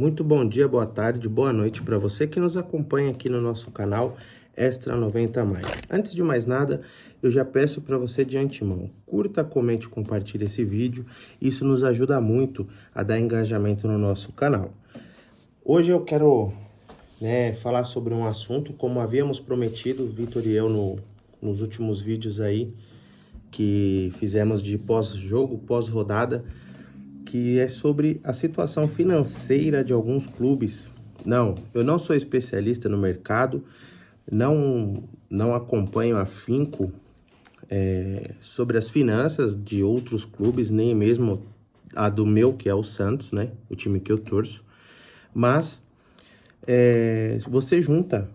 Muito bom dia, boa tarde, boa noite para você que nos acompanha aqui no nosso canal Extra 90+. Antes de mais nada, eu já peço para você de antemão, curta, comente, compartilhe esse vídeo. Isso nos ajuda muito a dar engajamento no nosso canal. Hoje eu quero falar sobre um assunto, como havíamos prometido, Vitor e eu, nos últimos vídeos aí, que fizemos de pós-jogo, pós-rodada, que é sobre a situação financeira de alguns clubes. Não, eu não sou especialista no mercado, não acompanho afinco sobre as finanças de outros clubes, nem mesmo a do meu, que é o Santos, né? O time que eu torço. Mas você junta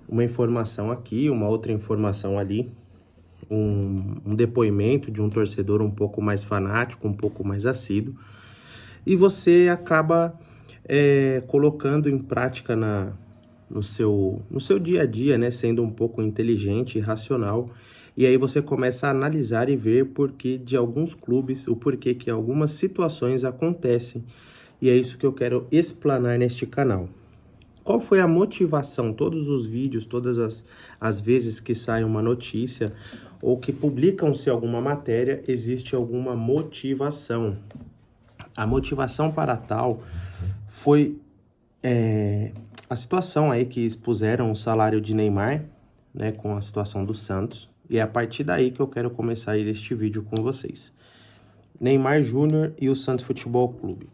uma informação aqui, uma outra informação ali, um depoimento de um torcedor um pouco mais fanático, um pouco mais assíduo, e você acaba colocando em prática no seu dia a dia, né, sendo um pouco inteligente e racional, e aí você começa a analisar e ver porquê de alguns clubes, o porquê que algumas situações acontecem, e é isso que eu quero explanar neste canal. Qual foi a motivação? Todos os vídeos, todas as vezes que sai uma notícia ou que publicam-se alguma matéria, existe alguma motivação. A motivação para tal foi a situação aí que expuseram o salário de Neymar, né, com a situação do Santos. E é a partir daí que eu quero começar este vídeo com vocês. Neymar Júnior e o Santos Futebol Clube.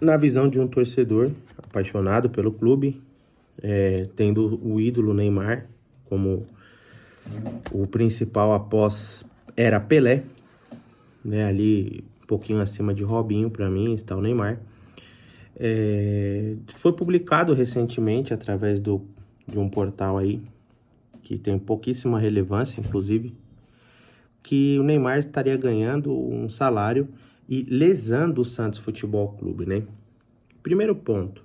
Na visão de um torcedor apaixonado pelo clube, tendo o ídolo Neymar como o principal após era Pelé, né, ali um pouquinho acima de Robinho, para mim está o Neymar. Foi publicado recentemente através de um portal aí que tem pouquíssima relevância, inclusive, que o Neymar estaria ganhando um salário e lesando o Santos Futebol Clube, né? Primeiro ponto,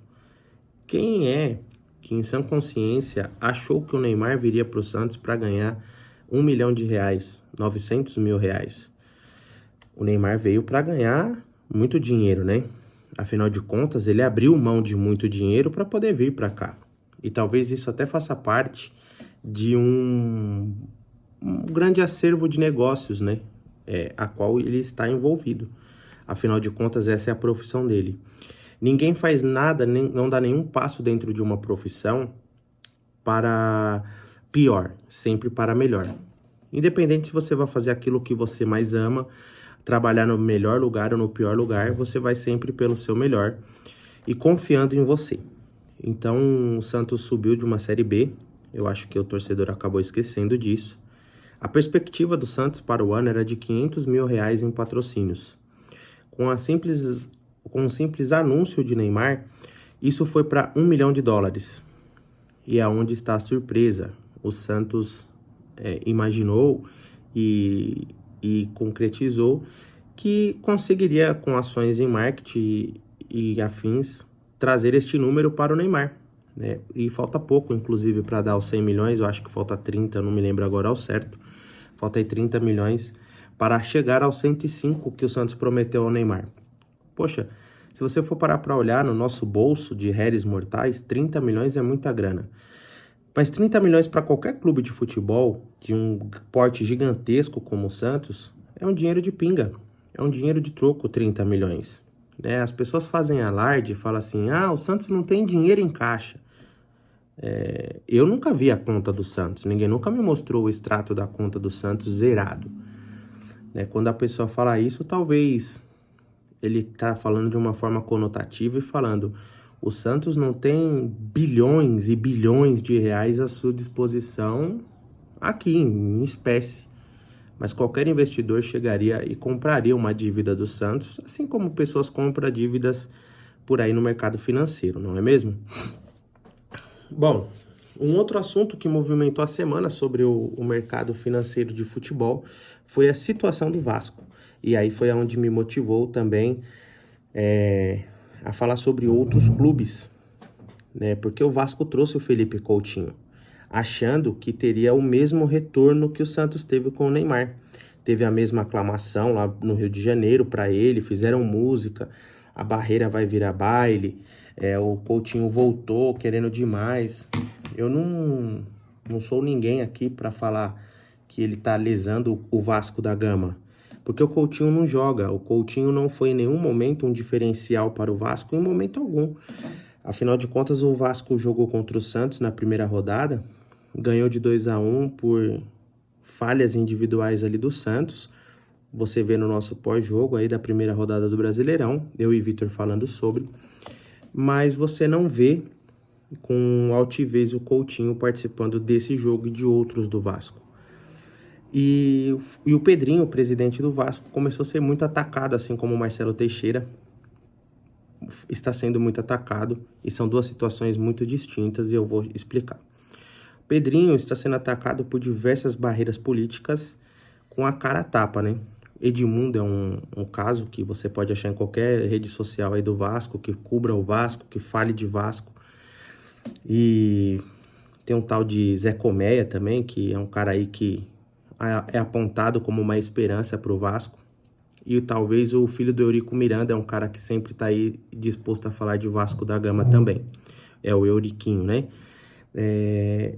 quem é que em sã consciência achou que o Neymar viria para o Santos para ganhar R$1 milhão, 900 mil reais? O Neymar veio para ganhar muito dinheiro, né? Afinal de contas, ele abriu mão de muito dinheiro para poder vir para cá. E talvez isso até faça parte de um grande acervo de negócios, né? A qual ele está envolvido. Afinal de contas, essa é a profissão dele. Ninguém faz nada, não dá nenhum passo dentro de uma profissão para pior, sempre para melhor. Independente se você vai fazer aquilo que você mais ama, trabalhar no melhor lugar ou no pior lugar, você vai sempre pelo seu melhor e confiando em você. Então, o Santos subiu de uma Série B, eu acho que o torcedor acabou esquecendo disso. A perspectiva do Santos para o ano era de R$500 mil em patrocínios. Com um simples anúncio de Neymar, isso foi para US$1 milhão. E é onde está a surpresa. O Santos imaginou e concretizou que conseguiria, com ações em marketing e afins, trazer este número para o Neymar, né? E falta pouco, inclusive, para dar os 100 milhões, eu acho que falta 30, não me lembro agora ao certo. Falta aí 30 milhões para chegar aos 105 que o Santos prometeu ao Neymar. Poxa, se você for parar para olhar no nosso bolso de réis mortais, 30 milhões é muita grana. Mas 30 milhões para qualquer clube de futebol, de um porte gigantesco como o Santos, é um dinheiro de pinga. É um dinheiro de troco, 30 milhões. Né? As pessoas fazem alarde e falam assim, o Santos não tem dinheiro em caixa. Eu nunca vi a conta do Santos, ninguém nunca me mostrou o extrato da conta do Santos zerado. Né? Quando a pessoa fala isso, talvez ele está falando de uma forma conotativa e falando... O Santos não tem bilhões e bilhões de reais à sua disposição aqui, em espécie. Mas qualquer investidor chegaria e compraria uma dívida do Santos, assim como pessoas compram dívidas por aí no mercado financeiro, não é mesmo? Bom, um outro assunto que movimentou a semana sobre o mercado financeiro de futebol foi a situação do Vasco. E aí foi onde me motivou também a falar sobre outros clubes, né? Porque o Vasco trouxe o Felipe Coutinho, achando que teria o mesmo retorno que o Santos teve com o Neymar. Teve a mesma aclamação lá no Rio de Janeiro para ele, fizeram música. a barreira vai virar baile, o Coutinho voltou querendo demais. Eu não sou ninguém aqui para falar que ele tá lesando o Vasco da Gama, porque o Coutinho não joga, o Coutinho não foi em nenhum momento um diferencial para o Vasco, em momento algum. Afinal de contas, o Vasco jogou contra o Santos na primeira rodada, ganhou de 2-1 por falhas individuais ali do Santos. Você vê no nosso pós-jogo aí da primeira rodada do Brasileirão, eu e Vitor falando sobre, mas você não vê com altivez o Coutinho participando desse jogo e de outros do Vasco. E o Pedrinho, o presidente do Vasco, começou a ser muito atacado, assim como o Marcelo Teixeira está sendo muito atacado, e são duas situações muito distintas e eu vou explicar. O Pedrinho está sendo atacado por diversas barreiras políticas com a cara a tapa, né? Edmundo é um caso que você pode achar em qualquer rede social aí do Vasco, que cubra o Vasco, que fale de Vasco. E tem um tal de Zé Colmeia também, que é um cara aí que é apontado como uma esperança para o Vasco. E talvez o filho do Eurico Miranda é um cara que sempre está aí disposto a falar de Vasco da Gama também. É o Euriquinho, né?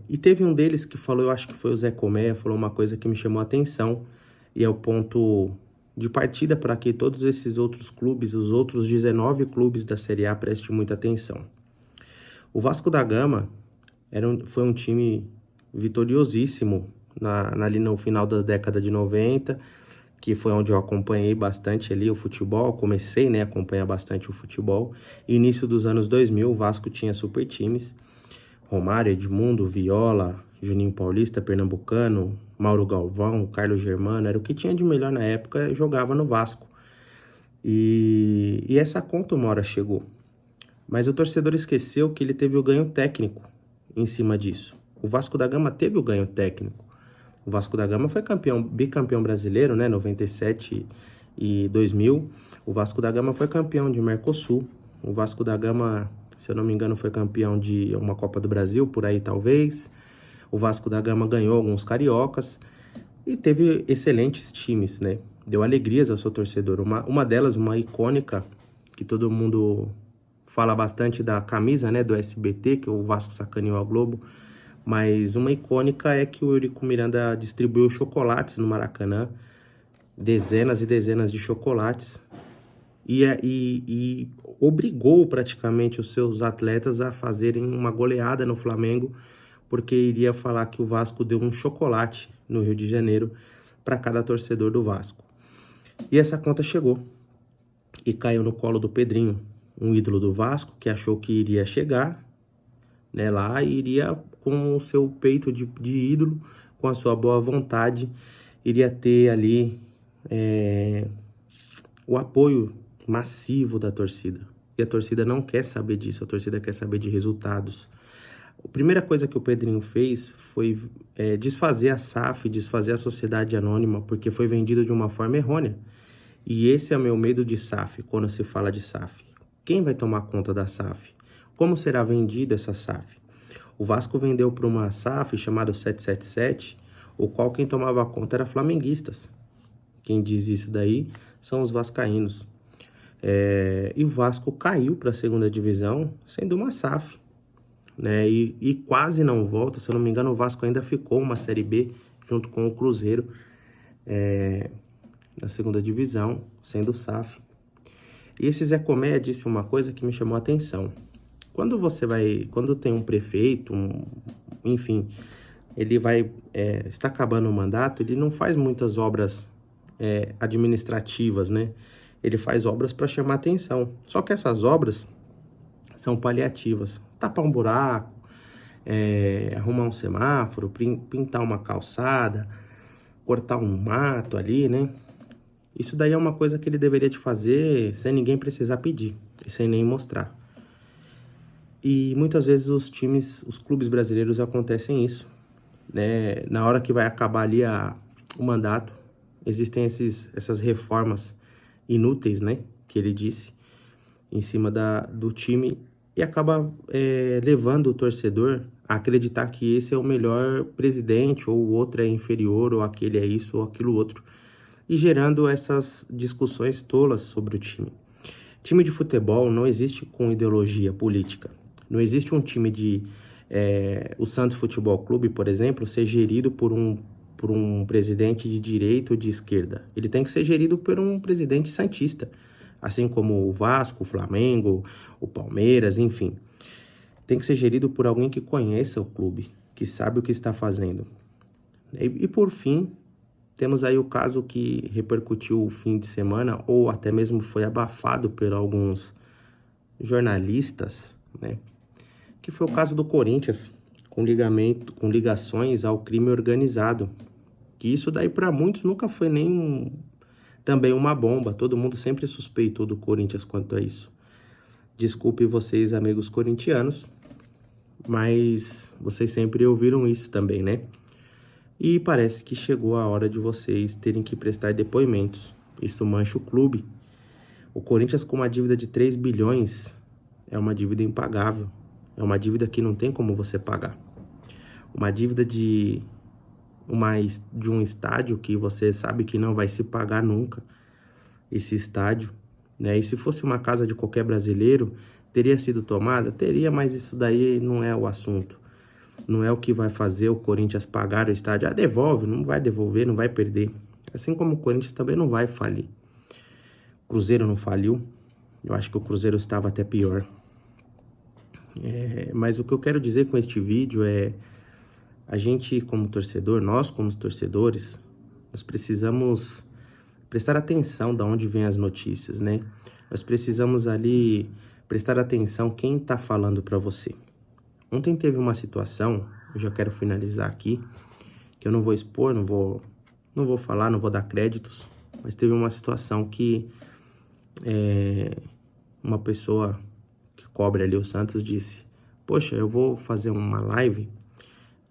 E teve um deles que falou, eu acho que foi o Zé Colmeia, falou uma coisa que me chamou a atenção. E é o ponto de partida para que todos esses outros clubes, os outros 19 clubes da Série A, prestem muita atenção. O Vasco da Gama foi um time vitoriosíssimo ali no final da década de 90, que foi onde eu acompanhei bastante ali o futebol, comecei, né, a acompanhar bastante o futebol. Início dos anos 2000, o Vasco tinha super times, Romário, Edmundo, Viola, Juninho Paulista, Pernambucano, Mauro Galvão, Carlos Germano, era o que tinha de melhor na época, jogava no Vasco. E essa conta uma hora chegou. Mas o torcedor esqueceu que ele teve o ganho técnico em cima disso. O Vasco da Gama teve o ganho técnico. O Vasco da Gama foi bicampeão brasileiro, né, 97 e 2000. O Vasco da Gama foi campeão de Mercosul. O Vasco da Gama, se eu não me engano, foi campeão de uma Copa do Brasil, por aí talvez. O Vasco da Gama ganhou alguns cariocas e teve excelentes times, né? Deu alegrias ao seu torcedor. Uma delas, uma icônica, que todo mundo fala bastante da camisa, né, do SBT, que o Vasco sacaneou a Globo. Mas uma icônica é que o Eurico Miranda distribuiu chocolates no Maracanã, dezenas e dezenas de chocolates, e obrigou praticamente os seus atletas a fazerem uma goleada no Flamengo, porque iria falar que o Vasco deu um chocolate no Rio de Janeiro para cada torcedor do Vasco. E essa conta chegou e caiu no colo do Pedrinho, um ídolo do Vasco que achou que iria chegar, né, lá e iria com o seu peito de ídolo, com a sua boa vontade, iria ter ali o apoio massivo da torcida. E a torcida não quer saber disso, a torcida quer saber de resultados. A primeira coisa que o Pedrinho fez foi desfazer a SAF, desfazer a sociedade anônima, porque foi vendido de uma forma errônea. E esse é o meu medo de SAF, quando se fala de SAF. Quem vai tomar conta da SAF? Como será vendida essa SAF? O Vasco vendeu para uma SAF chamada 777, o qual quem tomava conta era flamenguistas. Quem diz isso daí são os vascaínos. E o Vasco caiu para a segunda divisão sendo uma SAF, né? E quase não volta, se eu não me engano o Vasco ainda ficou uma Série B junto com o Cruzeiro na segunda divisão, sendo SAF. E esse Zé Colmeia disse uma coisa que me chamou a atenção. Quando tem um prefeito, enfim, ele está acabando o mandato, ele não faz muitas obras administrativas, né? Ele faz obras para chamar atenção. Só que essas obras são paliativas. Tapar um buraco, arrumar um semáforo, pintar uma calçada, cortar um mato ali, né? Isso daí é uma coisa que ele deveria fazer sem ninguém precisar pedir e sem nem mostrar. E muitas vezes os clubes brasileiros acontecem isso, né? Na hora que vai acabar ali o mandato, existem essas reformas inúteis, né? Que ele disse, em cima do time, e acaba levando o torcedor a acreditar que esse é o melhor presidente, ou o outro é inferior, ou aquele é isso, ou aquilo outro, e gerando essas discussões tolas sobre o time. Time de futebol não existe com ideologia política. Não existe um time de... o Santos Futebol Clube, por exemplo, ser gerido por um presidente de direita ou de esquerda. Ele tem que ser gerido por um presidente santista. Assim como o Vasco, o Flamengo, o Palmeiras, enfim. Tem que ser gerido por alguém que conheça o clube, que sabe o que está fazendo. E por fim, temos aí o caso que repercutiu o fim de semana, ou até mesmo foi abafado por alguns jornalistas, né? Que foi o caso do Corinthians, com ligações ao crime organizado. Que isso daí para muitos nunca foi nem também uma bomba. Todo mundo sempre suspeitou do Corinthians quanto a isso. Desculpe vocês, amigos corintianos, mas vocês sempre ouviram isso também, né? E parece que chegou a hora de vocês terem que prestar depoimentos. Isso mancha o clube. O Corinthians com uma dívida de 3 bilhões é uma dívida impagável. É uma dívida que não tem como você pagar. Uma dívida de um estádio que você sabe que não vai se pagar nunca. Esse estádio, né? E se fosse uma casa de qualquer brasileiro, teria sido tomada? Teria, mas isso daí não é o assunto. Não é o que vai fazer o Corinthians pagar o estádio. Devolve, não vai devolver, não vai perder. Assim como o Corinthians também não vai falir. O Cruzeiro não faliu. Eu acho que o Cruzeiro estava até pior. Mas o que eu quero dizer com este vídeo é... A gente como torcedor, nós como torcedores, nós precisamos prestar atenção de onde vêm as notícias, né? Nós precisamos ali prestar atenção quem está falando para você. Ontem teve uma situação, eu já quero finalizar aqui, que eu não vou expor, não vou falar, não vou dar créditos, mas teve uma situação que uma pessoa que cobre ali o Santos disse: poxa, eu vou fazer uma live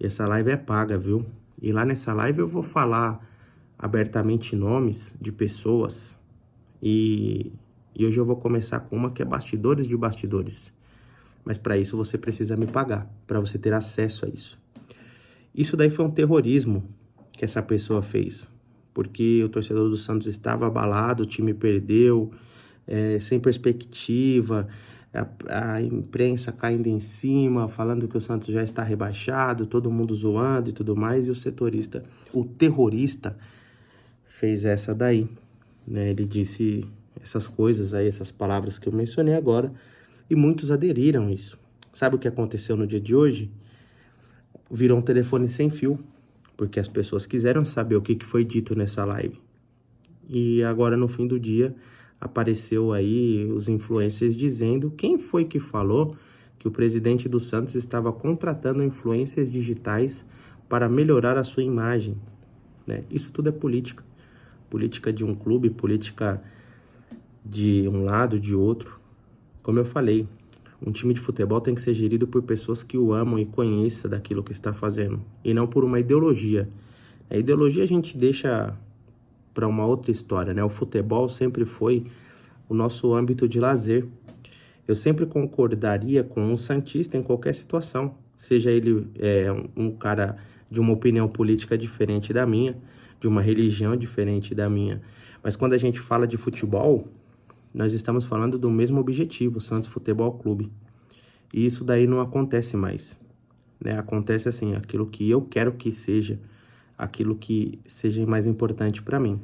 e essa live é paga, viu? E lá nessa live eu vou falar abertamente nomes de pessoas e hoje eu vou começar com uma que é bastidores de bastidores. Mas para isso você precisa me pagar, para você ter acesso a isso. Isso daí foi um terrorismo que essa pessoa fez, porque o torcedor do Santos estava abalado, o time perdeu, sem perspectiva, a imprensa caindo em cima, falando que o Santos já está rebaixado, todo mundo zoando e tudo mais, e o terrorista fez essa daí, né? Ele disse essas coisas aí, essas palavras que eu mencionei agora, e muitos aderiram a isso. Sabe o que aconteceu no dia de hoje? Virou um telefone sem fio, porque as pessoas quiseram saber o que foi dito nessa live. E agora, no fim do dia, apareceu aí os influencers dizendo quem foi que falou que o presidente do Santos estava contratando influências digitais para melhorar a sua imagem, né? Isso tudo é política. Política de um clube, política de um lado, de outro. Como eu falei, um time de futebol tem que ser gerido por pessoas que o amam e conheçam daquilo que está fazendo, e não por uma ideologia. A ideologia a gente deixa para uma outra história, né? O futebol sempre foi o nosso âmbito de lazer. Eu sempre concordaria com um santista em qualquer situação, seja ele um cara de uma opinião política diferente da minha, de uma religião diferente da minha. Mas quando a gente fala de futebol, nós estamos falando do mesmo objetivo, Santos Futebol Clube. E isso daí não acontece mais, né? Acontece assim, aquilo que eu quero que seja, aquilo que seja mais importante para mim.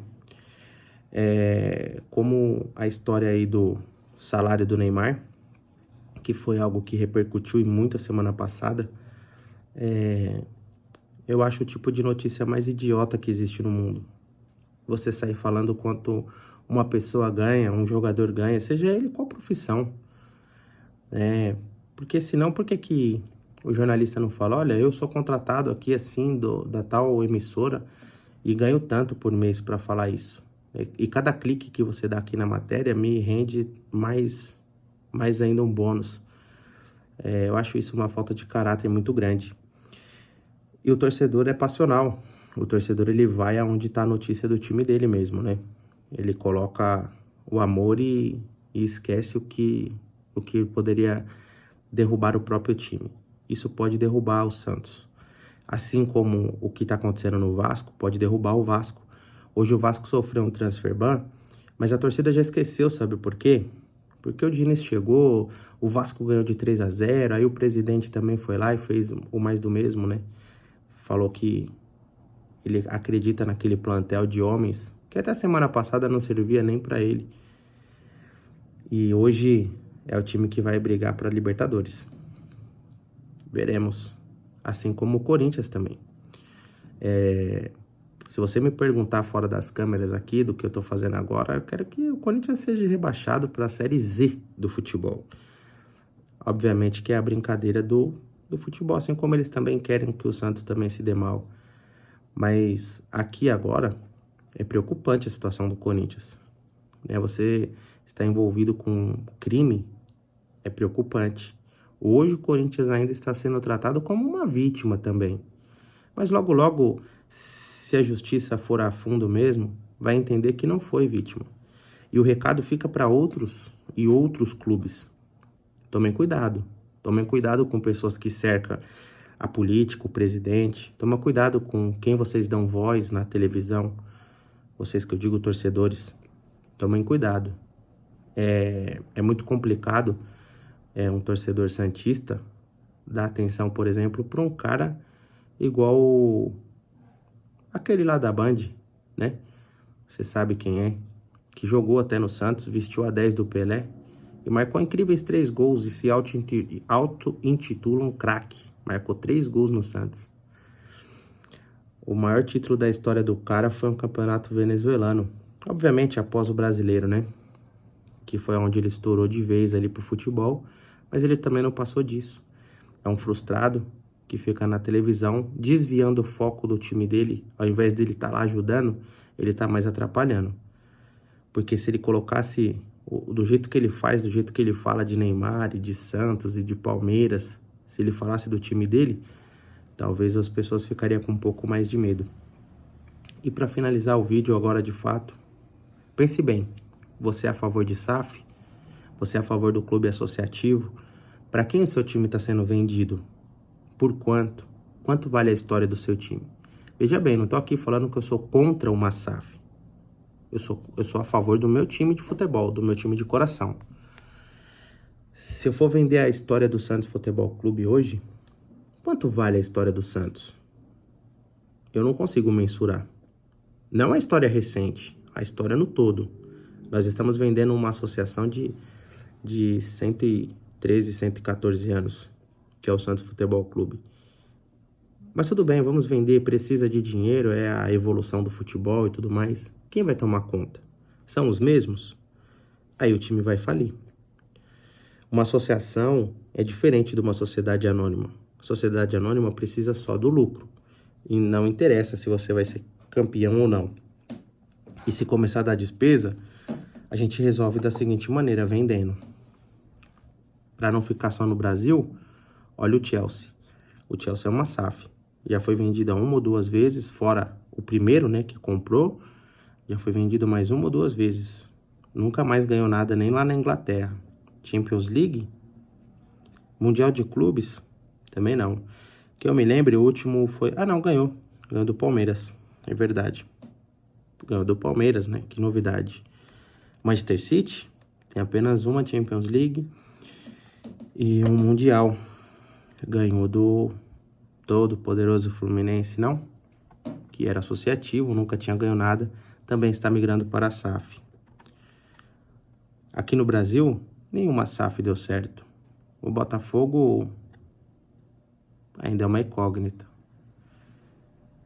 Como a história aí do salário do Neymar, que foi algo que repercutiu e muito a semana passada, eu acho o tipo de notícia mais idiota que existe no mundo. Você sair falando quanto uma pessoa ganha, um jogador ganha, seja ele qual profissão. Porque senão, por que o jornalista não fala: olha, eu sou contratado aqui assim da tal emissora e ganho tanto por mês para falar isso. E cada clique que você dá aqui na matéria me rende mais ainda um bônus. Eu acho isso uma falta de caráter muito grande. E o torcedor é passional. O torcedor, ele vai aonde está a notícia do time dele mesmo, né? Ele coloca o amor e esquece o que poderia derrubar o próprio time. Isso pode derrubar o Santos. Assim como o que está acontecendo no Vasco, pode derrubar o Vasco. Hoje o Vasco sofreu um transfer ban, mas a torcida já esqueceu, sabe por quê? Porque o Diniz chegou, o Vasco ganhou de 3-0, aí o presidente também foi lá e fez o mais do mesmo, né? Falou que ele acredita naquele plantel de homens, que até semana passada não servia nem pra ele. E hoje é o time que vai brigar pra Libertadores. Veremos. Assim como o Corinthians também. Se você me perguntar fora das câmeras aqui do que eu tô fazendo agora, eu quero que o Corinthians seja rebaixado para a Série Z do futebol. Obviamente que é a brincadeira do futebol, assim como eles também querem que o Santos também se dê mal. Mas aqui agora é preocupante a situação do Corinthians. Né? Você está envolvido com crime, é preocupante. Hoje o Corinthians ainda está sendo tratado como uma vítima também. Mas logo, logo, se a justiça for a fundo mesmo, vai entender que não foi vítima. E o recado fica para outros e outros clubes. Tomem cuidado com pessoas que cercam a política, o presidente. Toma cuidado com quem vocês dão voz na televisão. Vocês que eu digo torcedores, tomem cuidado. É muito complicado um torcedor santista dar atenção, por exemplo, para um cara igual aquele lá da Band, né? Você sabe quem é, que jogou até no Santos, vestiu a 10 do Pelé e marcou incríveis 3 gols e se auto-intitula um craque. Marcou 3 gols no Santos. O maior título da história do cara foi um campeonato venezuelano. Obviamente após o brasileiro, né? Que foi onde ele estourou de vez ali pro futebol, mas ele também não passou disso. É um frustrado que fica na televisão desviando o foco do time dele. Ao invés dele estar lá ajudando, ele tá mais atrapalhando. Porque se ele colocasse do jeito que ele faz, do jeito que ele fala de Neymar e de Santos e de Palmeiras, se ele falasse do time dele, talvez as pessoas ficariam com um pouco mais de medo. E para finalizar o vídeo agora de fato, pense bem, você é a favor de SAF? Você é a favor do clube associativo? Para quem o seu time está sendo vendido? Por quanto? Quanto vale a história do seu time? Veja bem, não estou aqui falando que eu sou contra uma SAF. Eu sou a favor do meu time de futebol, do meu time de coração. Se eu for vender a história do Santos Futebol Clube hoje, quanto vale a história do Santos? Eu não consigo mensurar. Não a história recente, a história no todo. Nós estamos vendendo uma associação de 113, 114 anos, que é o Santos Futebol Clube. Mas tudo bem, vamos vender, precisa de dinheiro, é a evolução do futebol e tudo mais. Quem vai tomar conta? São os mesmos? Aí o time vai falir. Uma associação é diferente de uma sociedade anônima. A sociedade anônima precisa só do lucro. E não interessa se você vai ser campeão ou não. E se começar a dar despesa, a gente resolve da seguinte maneira, vendendo. Para não ficar só no Brasil, olha o Chelsea. O Chelsea é uma SAF. Já foi vendida 1 ou 2 vezes, fora o primeiro, né, que comprou. Já foi vendido mais 1 ou 2 vezes. Nunca mais ganhou nada, nem lá na Inglaterra. Champions League? Mundial de Clubes? Também não. Que eu me lembro, o último foi... Ah, não, ganhou. Ganhou do Palmeiras. É verdade. Ganhou do Palmeiras, né? Que novidade. Manchester City tem apenas uma Champions League e um Mundial. Ganhou do todo poderoso Fluminense, não? Que era associativo, nunca tinha ganho nada. Também está migrando para a SAF. Aqui no Brasil, nenhuma SAF deu certo. O Botafogo ainda é uma incógnita.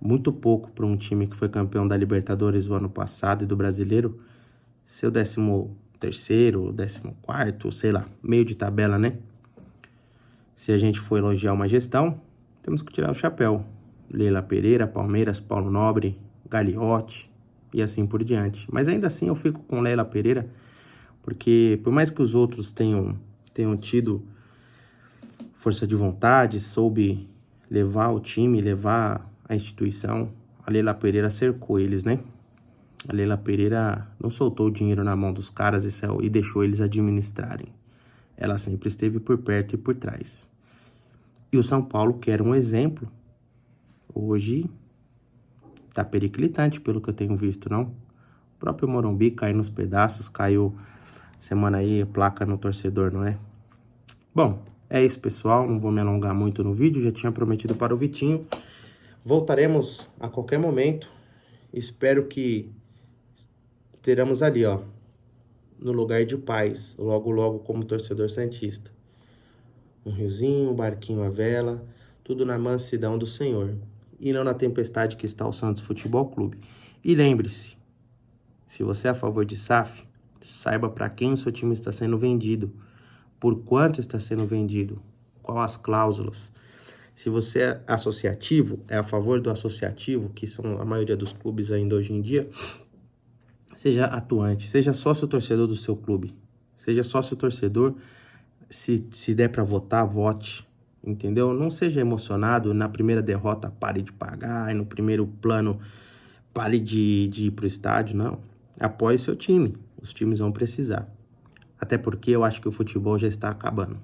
Muito pouco para um time que foi campeão da Libertadores do ano passado e do Brasileiro. Seu 13º, 14º, sei lá, meio de tabela, né? Se a gente for elogiar uma gestão, temos que tirar o chapéu. Leila Pereira, Palmeiras, Paulo Nobre, Gagliotti e assim por diante. Mas ainda assim eu fico com Leila Pereira, porque por mais que os outros tenham tido força de vontade, soube levar o time, levar a instituição, a Leila Pereira cercou eles, né? A Leila Pereira não soltou o dinheiro na mão dos caras e deixou eles administrarem. Ela sempre esteve por perto e por trás. E o São Paulo, que era um exemplo, hoje tá periclitante pelo que eu tenho visto, não? O próprio Morumbi caiu nos pedaços, caiu semana aí, placa no torcedor, não é? Bom, é isso, pessoal. Não vou me alongar muito no vídeo. Já tinha prometido para o Vitinho. Voltaremos a qualquer momento. Espero que teremos ali, ó, no lugar de paz, logo, logo como torcedor santista. Um riozinho, um barquinho à vela, tudo na mansidão do Senhor. E não na tempestade que está o Santos Futebol Clube. E lembre-se, se você é a favor de SAF, saiba para quem o seu time está sendo vendido, por quanto está sendo vendido, quais as cláusulas. Se você é associativo, é a favor do associativo, que são a maioria dos clubes ainda hoje em dia, seja atuante, seja sócio torcedor do seu clube, seja sócio torcedor, se der para votar, vote, entendeu? Não seja emocionado, na primeira derrota pare de pagar, e no primeiro plano pare de ir pro estádio, não. Apoie seu time, os times vão precisar. Até porque eu acho que o futebol já está acabando.